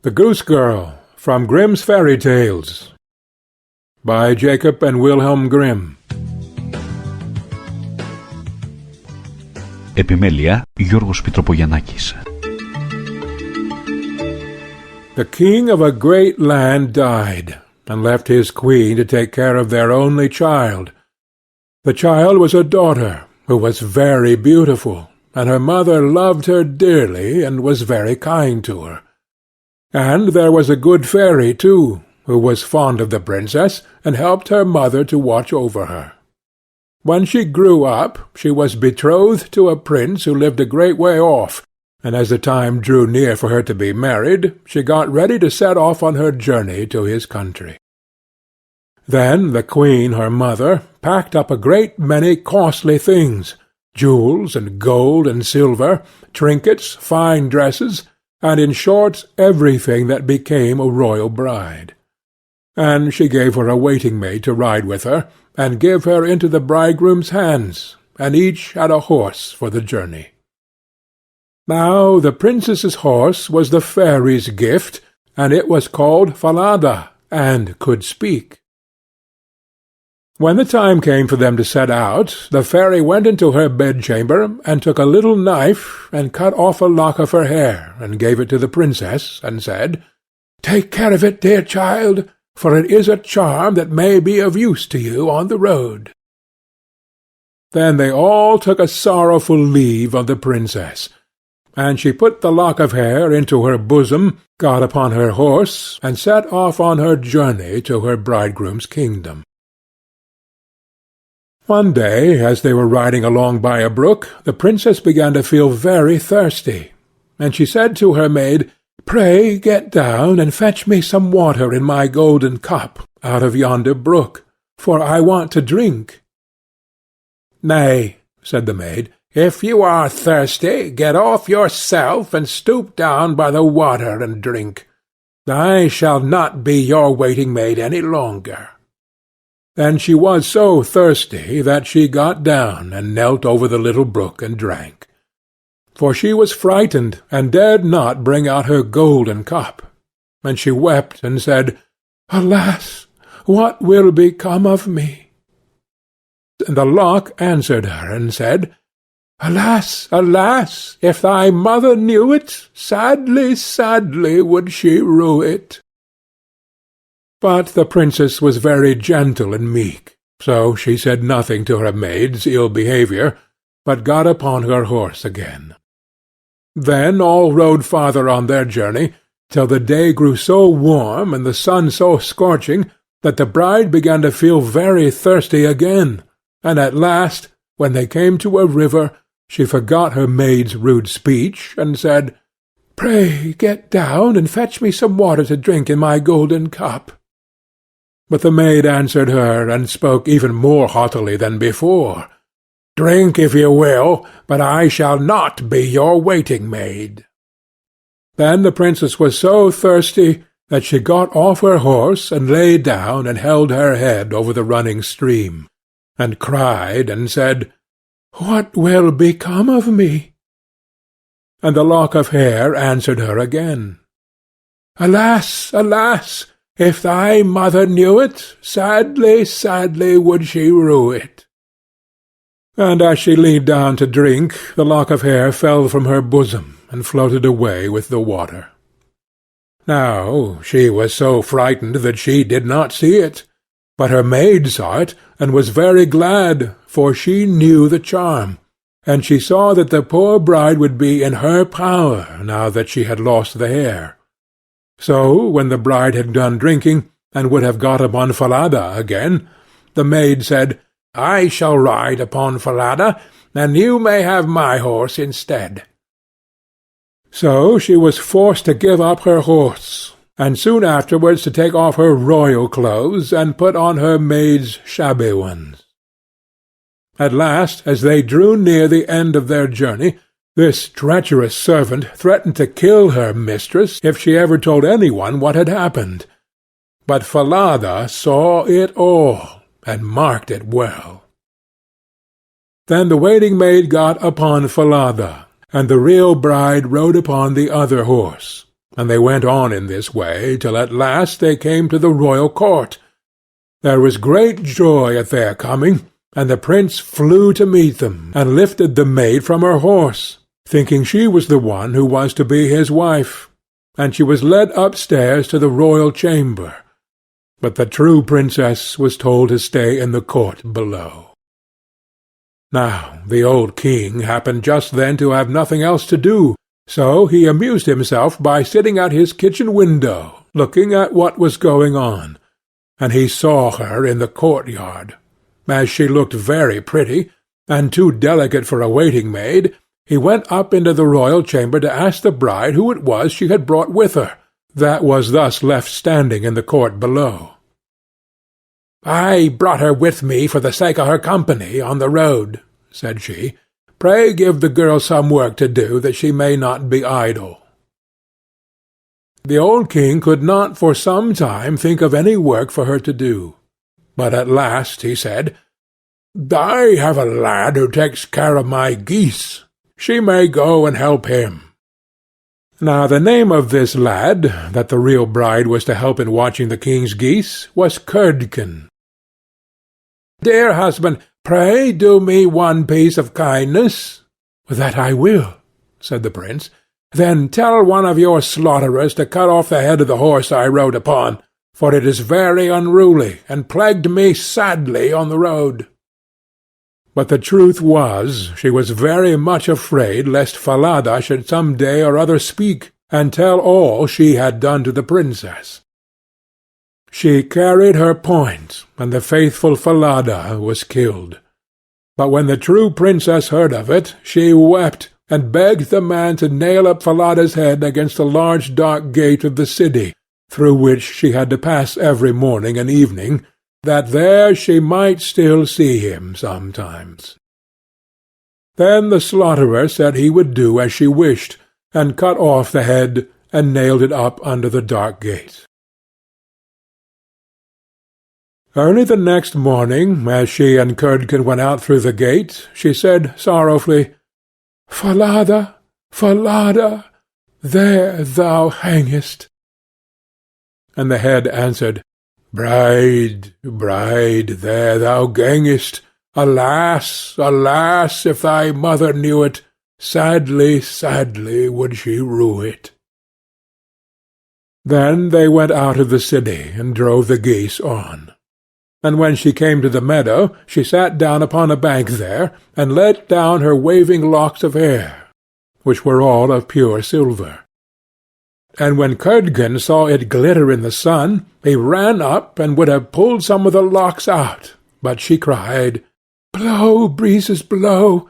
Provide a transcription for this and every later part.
The Goose Girl, from Grimm's Fairy Tales, by Jacob and Wilhelm Grimm. Επιμέλεια Γιώργος Πιτροπογιαννάκης. The king of a great land died, and left his queen to take care of their only child. The child was a daughter, who was very beautiful, and her mother loved her dearly, and was very kind to her. And there was a good fairy, too, who was fond of the princess, and helped her mother to watch over her. When she grew up, she was betrothed to a prince who lived a great way off, and as the time drew near for her to be married, she got ready to set off on her journey to his country. Then the queen, her mother, packed up a great many costly things, jewels and gold and silver, trinkets, fine dresses, and in short everything that became a royal bride. And she gave her a waiting-maid to ride with her, and give her into the bridegroom's hands, and each had a horse for the journey. Now the princess's horse was the fairy's gift, and it was called Falada, and could speak. When the time came for them to set out, the fairy went into her bedchamber, and took a little knife, and cut off a lock of her hair, and gave it to the princess, and said, "Take care of it, dear child, for it is a charm that may be of use to you on the road." Then they all took a sorrowful leave of the princess, and she put the lock of hair into her bosom, got upon her horse, and set off on her journey to her bridegroom's kingdom. One day, as they were riding along by a brook, the princess began to feel very thirsty, and she said to her maid, "Pray get down and fetch me some water in my golden cup out of yonder brook, for I want to drink." "Nay," said the maid, "if you are thirsty, get off yourself and stoop down by the water and drink. I shall not be your waiting-maid any longer." And she was so thirsty that she got down and knelt over the little brook and drank. For she was frightened, and dared not bring out her golden cup. And she wept and said, "Alas, what will become of me?" And the lock answered her and said, "Alas, alas, if thy mother knew it, sadly, sadly would she rue it." But the princess was very gentle and meek, so she said nothing to her maid's ill behaviour, but got upon her horse again. Then all rode farther on their journey, till the day grew so warm and the sun so scorching that the bride began to feel very thirsty again, and at last, when they came to a river, she forgot her maid's rude speech, and said, "Pray get down and fetch me some water to drink in my golden cup." But the maid answered her, and spoke even more haughtily than before, "Drink if you will, but I shall not be your waiting-maid." Then the princess was so thirsty that she got off her horse, and lay down and held her head over the running stream, and cried and said, "What will become of me?" And the lock of hair answered her again, "Alas, alas, if thy mother knew it, sadly, sadly would she rue it." And as she leaned down to drink, the lock of hair fell from her bosom, and floated away with the water. Now she was so frightened that she did not see it, but her maid saw it, and was very glad, for she knew the charm, and she saw that the poor bride would be in her power now that she had lost the hair. So when the bride had done drinking, and would have got upon Falada again, the maid said, "I shall ride upon Falada, and you may have my horse instead." So she was forced to give up her horse, and soon afterwards to take off her royal clothes, and put on her maid's shabby ones. At last, as they drew near the end of their journey, this treacherous servant threatened to kill her mistress if she ever told anyone what had happened. But Falada saw it all, and marked it well. Then the waiting-maid got upon Falada, and the real bride rode upon the other horse, and they went on in this way till at last they came to the royal court. There was great joy at their coming, and the prince flew to meet them, and lifted the maid from her horse, thinking she was the one who was to be his wife, and she was led upstairs to the royal chamber. But the true princess was told to stay in the court below. Now the old king happened just then to have nothing else to do, so he amused himself by sitting at his kitchen window, looking at what was going on, and he saw her in the courtyard. As she looked very pretty, and too delicate for a waiting-maid, he went up into the royal chamber to ask the bride who it was she had brought with her, that was thus left standing in the court below. "I brought her with me for the sake of her company on the road," said she. "Pray give the girl some work to do, that she may not be idle." The old king could not for some time think of any work for her to do. But at last he said, "I have a lad who takes care of my geese. She may go and help him." Now the name of this lad, that the real bride was to help in watching the king's geese, was Curdken. "Dear husband, pray do me one piece of kindness." "That I will," said the prince. "Then tell one of your slaughterers to cut off the head of the horse I rode upon, for it is very unruly, and plagued me sadly on the road." But the truth was, she was very much afraid lest Falada should some day or other speak, and tell all she had done to the princess. She carried her point, and the faithful Falada was killed. But when the true princess heard of it, she wept, and begged the man to nail up Falada's head against a large dark gate of the city, through which she had to pass every morning and evening, that there she might still see him sometimes. Then the slaughterer said he would do as she wished, and cut off the head, and nailed it up under the dark gate. Early the next morning, as she and Curdken went out through the gate, she said sorrowfully, "Falada, Falada, there thou hangest." And the head answered, "Bride, bride, there thou gangest. Alas, alas, if thy mother knew it, sadly, sadly would she rue it." Then they went out of the city, and drove the geese on. And when she came to the meadow, she sat down upon a bank there, and let down her waving locks of hair, which were all of pure silver. And when Curdken saw it glitter in the sun, he ran up and would have pulled some of the locks out, but she cried, "Blow, breezes, blow,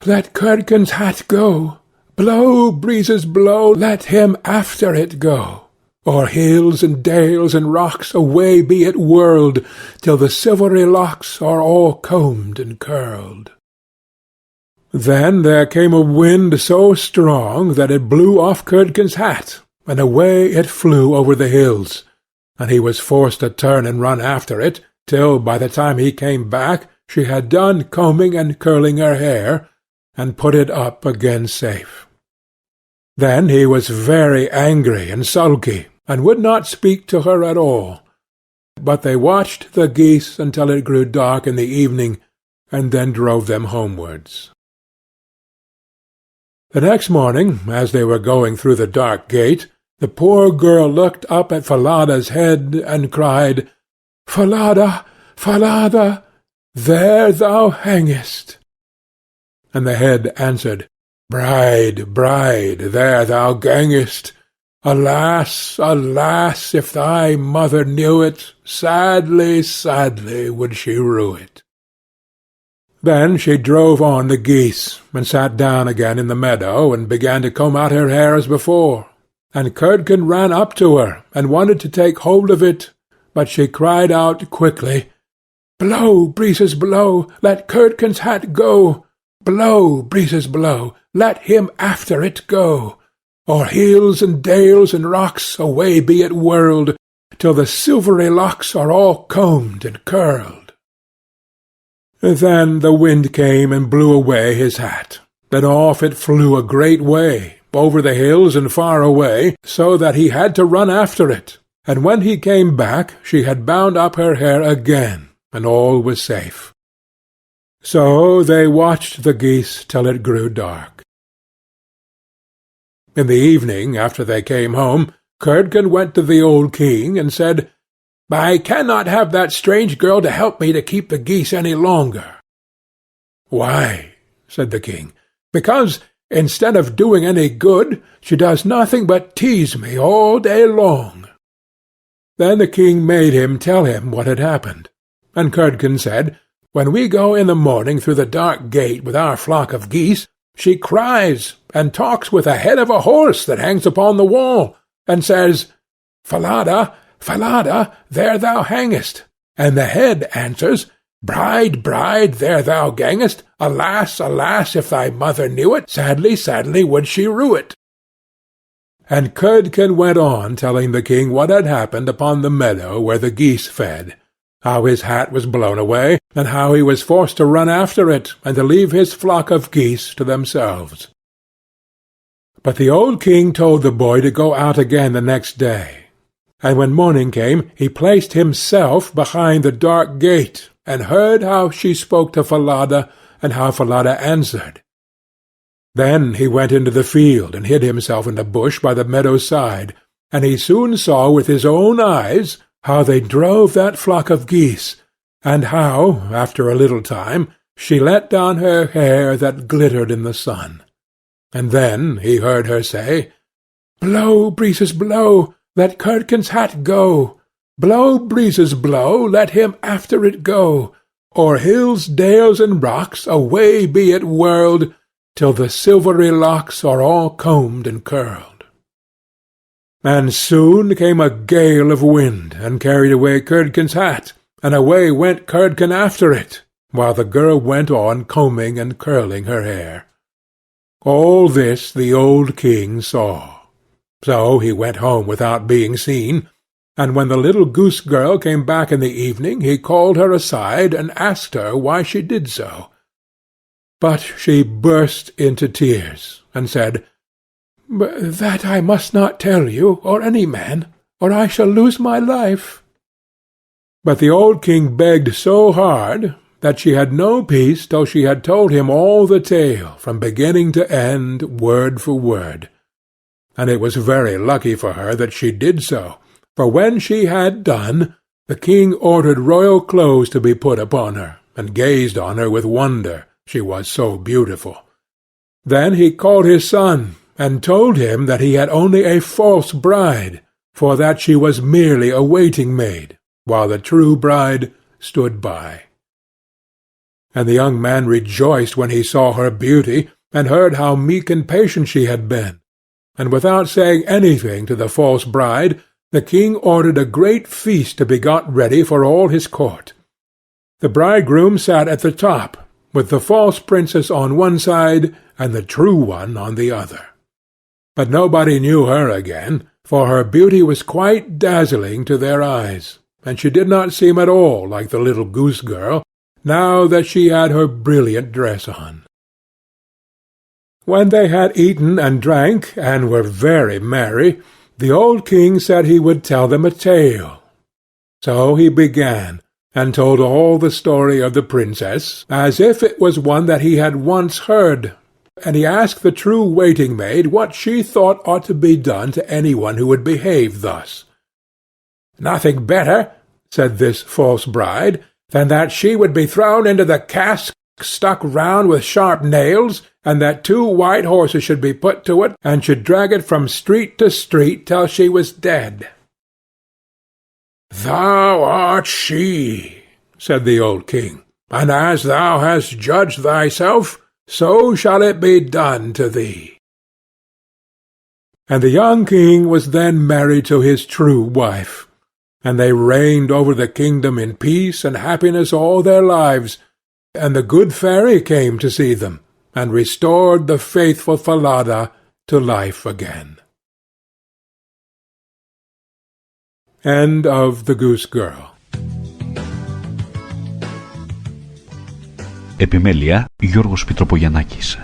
let Curdken's hat go. Blow, breezes, blow, let him after it go. O'er hills and dales and rocks away be it whirled, till the silvery locks are all combed and curled." Then there came a wind so strong that it blew off Curdken's hat, and away it flew over the hills, and he was forced to turn and run after it, till by the time he came back she had done combing and curling her hair, and put it up again safe. Then he was very angry and sulky, and would not speak to her at all. But they watched the geese until it grew dark in the evening, and then drove them homewards. The next morning, as they were going through the dark gate, the poor girl looked up at Falada's head, and cried, "Falada, Falada, there thou hangest." And the head answered, "Bride, bride, there thou gangest. Alas, alas, if thy mother knew it, sadly, sadly would she rue it." Then she drove on the geese, and sat down again in the meadow, and began to comb out her hair as before. And Curdken ran up to her, and wanted to take hold of it, but she cried out quickly, "Blow, breezes, blow, let Curdken's hat go. Blow, breezes, blow, let him after it go. O'er hills and dales and rocks away be it whirled, till the silvery locks are all combed and curled." Then the wind came and blew away his hat. Then off it flew a great way, over the hills and far away, so that he had to run after it, and when he came back she had bound up her hair again, and all was safe. So they watched the geese till it grew dark. In the evening, after they came home, Curdken went to the old king and said, "I cannot have that strange girl to help me to keep the geese any longer." "Why?" said the king. "Because, instead of doing any good, she does nothing but tease me all day long." Then the king made him tell him what had happened, and Curdken said, "When we go in the morning through the dark gate with our flock of geese, she cries and talks with the head of a horse that hangs upon the wall, and says, 'Falada, Falada, there thou hangest,' and the head answers, 'Bride, bride, there thou gangest, alas, alas, if thy mother knew it, sadly, sadly would she rue it.'" And Curdken went on telling the king what had happened upon the meadow where the geese fed, how his hat was blown away, and how he was forced to run after it, and to leave his flock of geese to themselves. But the old king told the boy to go out again the next day, and when morning came he placed himself behind the dark gate, and heard how she spoke to Falada, and how Falada answered. Then he went into the field, and hid himself in a bush by the meadow's side, and he soon saw with his own eyes how they drove that flock of geese, and how, after a little time, she let down her hair that glittered in the sun. And then he heard her say, "Blow, breezes, blow, let Curdken's hat go. Blow, breezes, blow, let him after it go. O'er hills, dales, and rocks, away be it whirled, till the silvery locks are all combed and curled." And soon came a gale of wind, and carried away Curdken's hat, and away went Curdken after it, while the girl went on combing and curling her hair. All this the old king saw. So he went home without being seen, and when the little Goose Girl came back in the evening he called her aside and asked her why she did so. But she burst into tears, and said, "That I must not tell you, or any man, or I shall lose my life." But the old king begged so hard that she had no peace till she had told him all the tale, from beginning to end, word for word. And it was very lucky for her that she did so, for when she had done, the king ordered royal clothes to be put upon her, and gazed on her with wonder, she was so beautiful. Then he called his son, and told him that he had only a false bride, for that she was merely a waiting maid, while the true bride stood by. And the young man rejoiced when he saw her beauty, and heard how meek and patient she had been. And without saying anything to the false bride, the king ordered a great feast to be got ready for all his court. The bridegroom sat at the top, with the false princess on one side, and the true one on the other. But nobody knew her again, for her beauty was quite dazzling to their eyes, and she did not seem at all like the little Goose Girl, now that she had her brilliant dress on. When they had eaten and drank, and were very merry, the old king said he would tell them a tale. So he began, and told all the story of the princess, as if it was one that he had once heard, and he asked the true waiting-maid what she thought ought to be done to any one who would behave thus. "Nothing better," said this false bride, "than that she would be thrown into the cask stuck round with sharp nails, and that 2 white horses should be put to it, and should drag it from street to street till she was dead." "Thou art she," said the old king, "and as thou hast judged thyself, so shall it be done to thee." And the young king was then married to his true wife, and they reigned over the kingdom in peace and happiness all their lives, and the good fairy came to see them, and restored the faithful Falada to life again. End of The Goose Girl. Επιμέλεια Γιώργος Πιτροπογιαννάκης.